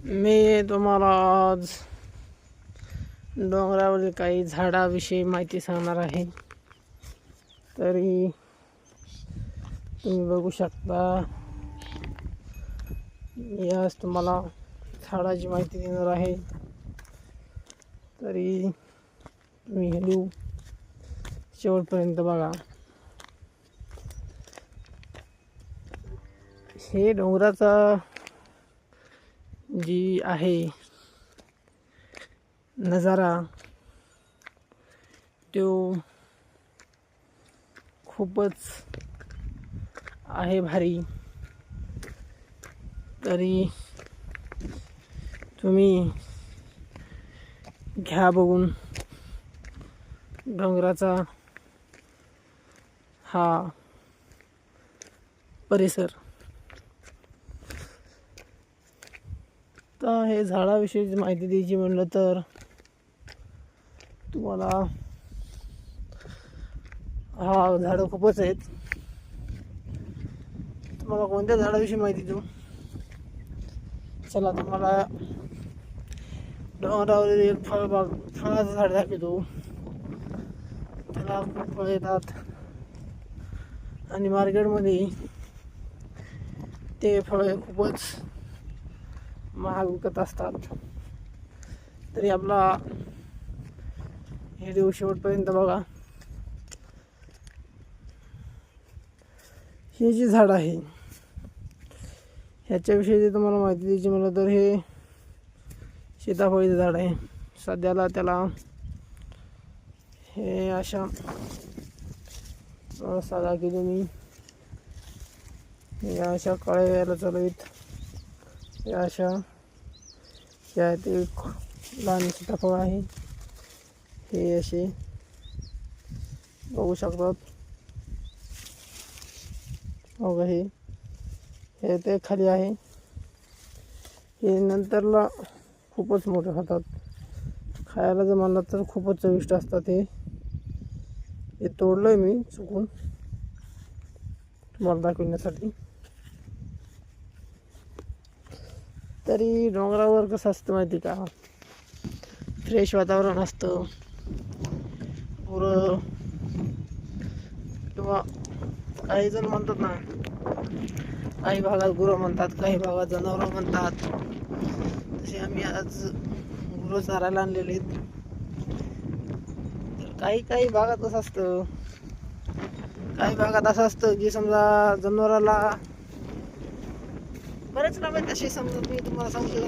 मी तुम्हाला आज डोंगरावरील काही झाडाविषयी माहिती सांगणार आहे. तरी तुम्ही बघू शकता, मी आज तुम्हाला झाडाची माहिती देणार आहे. तरी तुम्ही व्हिडिओ शेवटपर्यंत बघा. हे डोंगराचा जी आहे नजारा तो खूपच आहे भारी. तरी तुम्ही घ्या बघून डोंगराचा हा परिसर. तर हे झाडाविषयी माहिती द्यायची म्हणलं तर तुम्हाला हा झाडं खूपच आहेत. तुम्हाला कोणत्या झाडाविषयी माहिती देऊ? चला तुम्हाला डोंगरावरील एक फळाचं झाड दाखवतो. त्याला खूप फळं येतात आणि मार्केटमध्ये ते फळं खूपच महाग विकत असतात. तरी आपला व्हिडिओ शेवटपर्यंत बघा. हे जे झाड आहे ह्याच्याविषयी तुम्हाला माहिती द्यायची म्हणलं तर हे सीताफळीचं झाड आहे. सध्याला त्याला हे अशा साधा की तुम्ही हे अशा कळ्या यायला चालवीत हे अशा यात एक लहान सीताफळ आहे. हे असे बघू शकतात. बघा हे ते खाली आहे. हे नंतरला खूपच मोठे होतात. खायला जर म्हणलं तर खूपच चविष्ट असतात. हे तोडलंय मी चुकून तुम्हाला दाखवण्यासाठी. तरी डोंगरावर कसं असतं माहिती का, फ्रेश वातावरण असतं पुरं. किंवा काही जण म्हणतात ना, काही भागात गुरं म्हणतात, काही भागात जनावरं म्हणतात. तसे आम्ही आज गुरं चारायला आणलेले आहेत. तर काही भागात कसं असतं, काही भागात असं असतं की समजा जनावराला बरेच लाभ आहेत. असे समजा मी तुम्हाला सांगतो